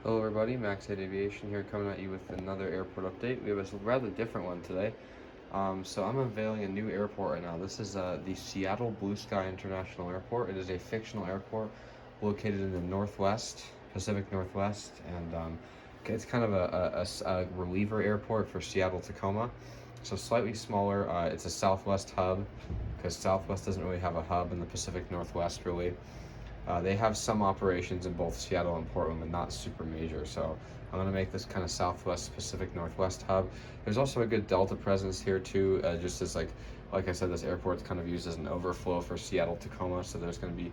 Hello everybody, Max 8 Aviation here coming at you with another airport update. We have a rather different one today. So I'm unveiling a new airport right now. This is the Seattle Blue Sky International Airport. It is a fictional airport located in the Northwest, Pacific Northwest, and it's kind of a reliever airport for Seattle-Tacoma. So slightly smaller. It's a Southwest hub because Southwest doesn't really have a hub in the Pacific Northwest really. They have some operations in both Seattle and Portland, but not super major. So I'm going to make this kind of Southwest Pacific Northwest hub. There's also a good Delta presence here too, just as like I said, this airport's kind of used as an overflow for Seattle Tacoma. So there's going to be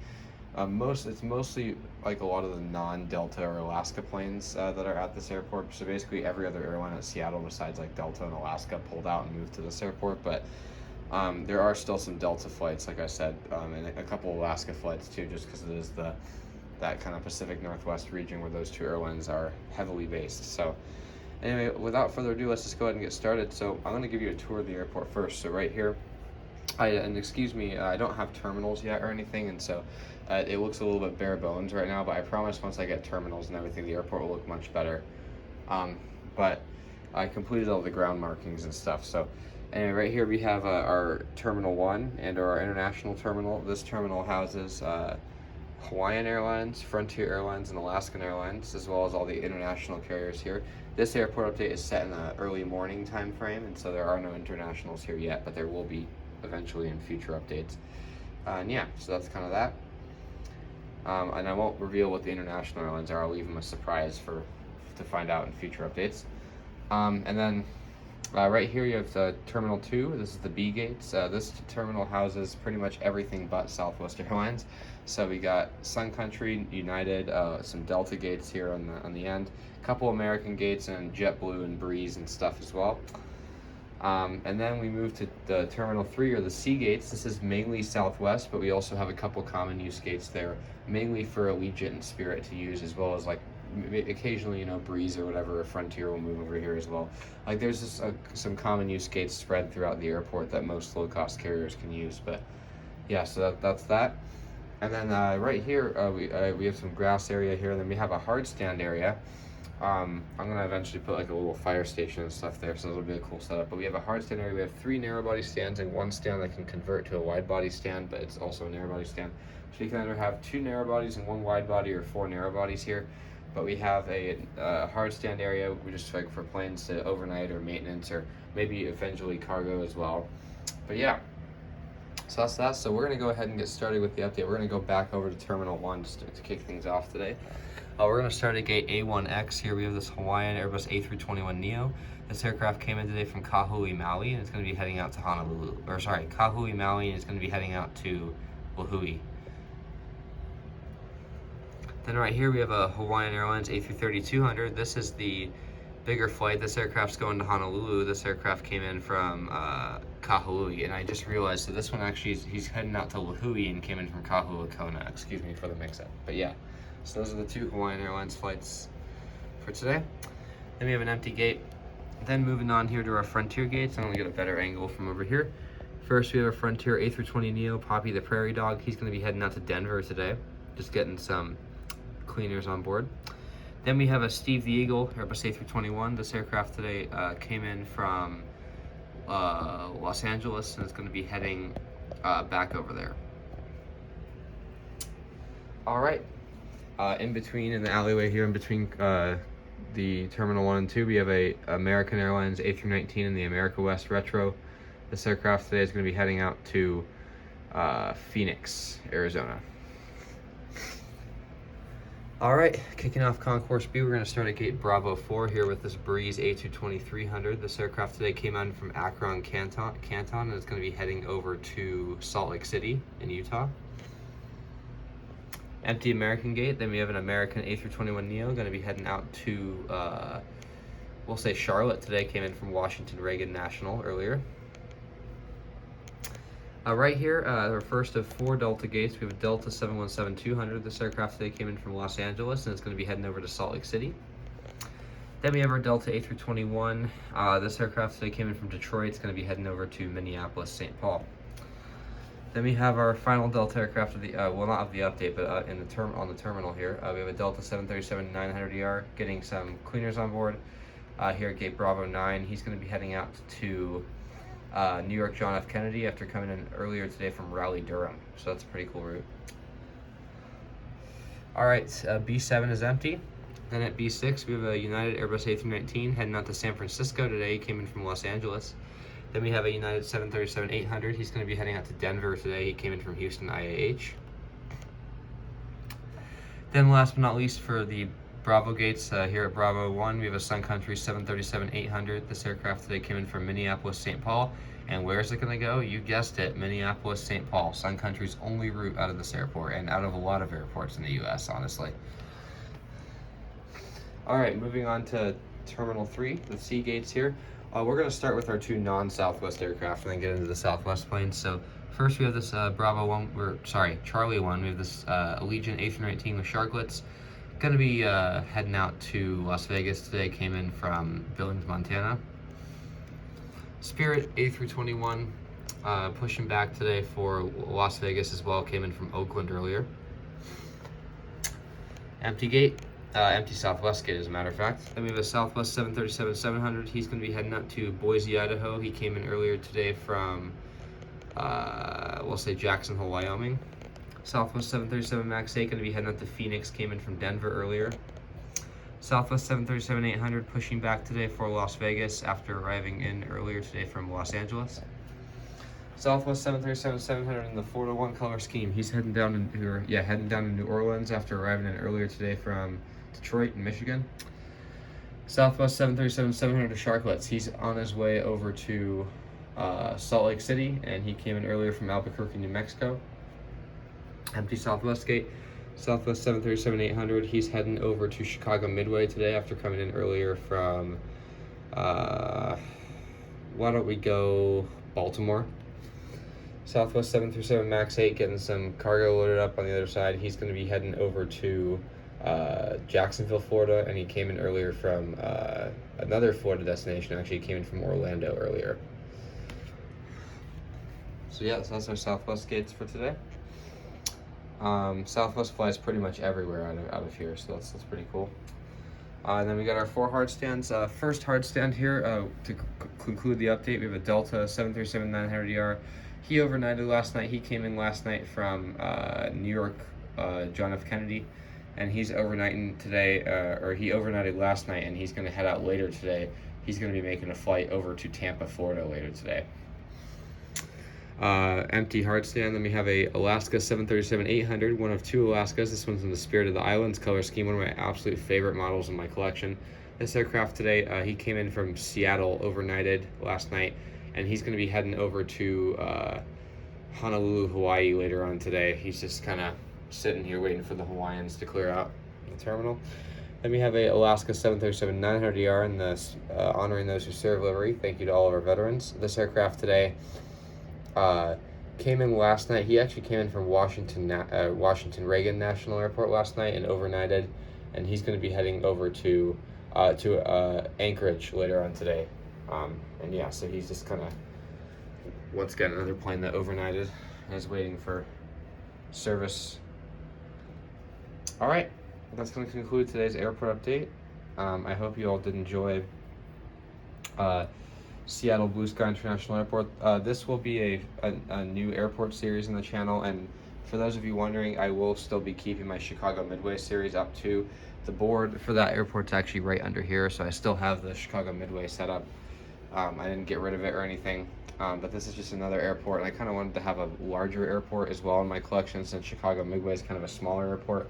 it's mostly like a lot of the non-Delta or Alaska planes that are at this airport. So basically every other airline at Seattle besides like Delta and Alaska pulled out and moved to this airport, but there are still some Delta flights, like I said, and a couple Alaska flights too, just because it is that kind of Pacific Northwest region where those two airlines are heavily based. So anyway, without further ado, let's just go ahead and get started. So I'm going to give you a tour of the airport first. So right here, and excuse me, I don't have terminals yet or anything, and so it looks a little bit bare bones right now, but I promise once I get terminals and everything, the airport will look much better. But I completed all the ground markings and stuff. So anyway, right here we have our Terminal 1 and our international terminal. This terminal houses Hawaiian Airlines, Frontier Airlines, and Alaskan Airlines, as well as all the international carriers here. This airport update is set in the early morning time frame, and so there are no internationals here yet, but there will be eventually in future updates. And yeah, so that's kind of that. And I won't reveal what the international airlines are. I'll leave them a surprise to find out in future updates. And then right here you have Terminal 2. This is the B gates. This terminal houses pretty much everything but Southwest Airlines. So we got Sun Country, United, some Delta gates here on the end, a couple American gates, and JetBlue and Breeze and stuff as well. And then we move to the Terminal 3, or the C gates. This is mainly Southwest, but we also have a couple common use gates there, mainly for Allegiant and Spirit to use, as well as like occasionally, Breeze or whatever, or Frontier will move over here as well. Like there's just some common use gates spread throughout the airport that most low-cost carriers can use. But yeah, so that's that. And then right here we have some grass area here, and then we have a hard stand area. I'm gonna eventually put like a little fire station and stuff there, so it'll be a cool setup. But we have a hard stand area. We have 3 narrow body stands and 1 stand that can convert to a wide body stand, but it's also a narrow body stand. So you can either have 2 narrow bodies and 1 wide body, or 4 narrow bodies here. But we have a hard stand area, we just like for planes to overnight or maintenance, or maybe eventually cargo as well. But yeah, so that's that. So we're gonna go ahead and get started with the update. We're gonna go back over to Terminal 1 just to kick things off today. We're going to start at gate A1X. Here we have this Hawaiian Airbus A321neo. This aircraft came in today from Kahului, Maui, and it's going to be heading out to Kahului, Maui, and it's going to be heading out to Lahui. Then right here we have a Hawaiian Airlines A330-200. This is the bigger flight. This aircraft's going to Honolulu. This aircraft came in from Kahului, and I just realized that this one actually he's heading out to Lahui and came in from Kahului, Kona. Excuse me for the mix-up, but yeah. So those are the 2 Hawaiian Airlines flights for today. Then we have an empty gate. Then moving on here to our Frontier gates. I'm gonna get a better angle from over here. First we have a Frontier A320neo, Poppy the Prairie Dog. He's gonna be heading out to Denver today, just getting some cleaners on board. Then we have a Steve the Eagle, Airbus A321. This aircraft today came in from Los Angeles, and it's gonna be heading back over there. All right. In between, in the alleyway here, in between the Terminal 1 and 2, we have a American Airlines A319 in the America West Retro. This aircraft today is going to be heading out to Phoenix, Arizona. All right, kicking off Concourse B, we're going to start at gate Bravo 4 here with this Breeze A220-300. This aircraft today came in from Akron, Canton, and it's going to be heading over to Salt Lake City in Utah. Empty American gate. Then we have an American A321neo going to be heading out to, we'll say Charlotte today. Came in from Washington Reagan National earlier. Right here, our first of 4 Delta gates. We have a Delta 717-200. This aircraft today came in from Los Angeles, and it's going to be heading over to Salt Lake City. Then we have our Delta A321. This aircraft today came in from Detroit. It's going to be heading over to Minneapolis, St. Paul. Then we have our final Delta aircraft of the, well, not of the update, but on the terminal here. We have a Delta 737-900ER getting some cleaners on board here at Gate Bravo 9. He's going to be heading out to New York John F. Kennedy after coming in earlier today from Raleigh, Durham. So that's a pretty cool route. All right, B7 is empty. Then at B6, we have a United Airbus A319 heading out to San Francisco today. He came in from Los Angeles. Then we have a United 737-800. He's going to be heading out to Denver today. He came in from Houston IAH. Then last but not least, for the Bravo gates here at Bravo 1, we have a Sun Country 737-800. This aircraft today came in from Minneapolis, St. Paul. And where is it going to go? You guessed it, Minneapolis, St. Paul. Sun Country's only route out of this airport and out of a lot of airports in the U.S., honestly. All right, moving on to Terminal 3, the C gates here. We're going to start with our two non-Southwest aircraft and then get into the Southwest planes. So first we have this Charlie 1. We have this Allegiant A319 with Sharklets. Going to be heading out to Las Vegas today. Came in from Billings, Montana. Spirit A321 pushing back today for Las Vegas as well. Came in from Oakland earlier. Empty Southwest gate, as a matter of fact. Then we have a Southwest 737-700. He's going to be heading out to Boise, Idaho. He came in earlier today from, we'll say Jackson Hole, Wyoming. Southwest 737 MAX 8 going to be heading out to Phoenix. Came in from Denver earlier. Southwest 737-800 pushing back today for Las Vegas after arriving in earlier today from Los Angeles. Southwest 737-700 in the 4-1 color scheme. He's heading down to New Orleans after arriving in earlier today from Detroit in Michigan. Southwest 737-700 to Sharklets. He's on his way over to Salt Lake City, and he came in earlier from Albuquerque, New Mexico. Empty Southwest gate. Southwest 737-800. He's heading over to Chicago Midway today after coming in earlier from, why don't we go Baltimore? Southwest 737 MAX 8 getting some cargo loaded up on the other side. He's going to be heading over to Jacksonville, Florida, and he came in earlier from another Florida destination. Actually, he came in from Orlando earlier. So yeah, so that's our Southwest gates for today. Southwest flies pretty much everywhere out of here, so that's pretty cool. And then we got our 4 hard stands. First hard stand here to conclude the update. We have a Delta 737-900ER. He overnighted last night. He came in last night from New York John F. Kennedy, and he's overnighting today, or he overnighted last night, and he's going to head out later today. He's going to be making a flight over to Tampa, Florida later today. Empty hard stand. Then we have a Alaska 737-800, one of 2 Alaskas. This one's in the Spirit of the Islands color scheme, one of my absolute favorite models in my collection. This aircraft today, he came in from Seattle, overnighted last night, and he's going to be heading over to Honolulu, Hawaii later on today. He's just kind of sitting here waiting for the Hawaiians to clear out the terminal. Then we have a Alaska 737-900ER in the honoring those who serve livery. Thank you to all of our veterans. This aircraft today came in last night. He actually came in from Washington Reagan National Airport last night and overnighted, and he's going to be heading over to Anchorage later on today. And yeah, so he's just kind of once again another plane that overnighted and is waiting for service. All right, that's going to conclude today's airport update. I hope you all did enjoy Seattle Blue Sky International Airport. This will be a new airport series in the channel, and for those of you wondering, I will still be keeping my Chicago Midway series up to. The board for that airport's actually right under here, so I still have the Chicago Midway set up. I didn't get rid of it or anything, but this is just another airport, and I kind of wanted to have a larger airport as well in my collection since Chicago Midway is kind of a smaller airport.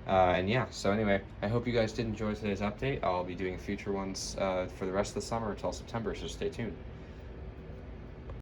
And yeah, so anyway, I hope you guys did enjoy today's update. I'll be doing future ones for the rest of the summer until September, so stay tuned.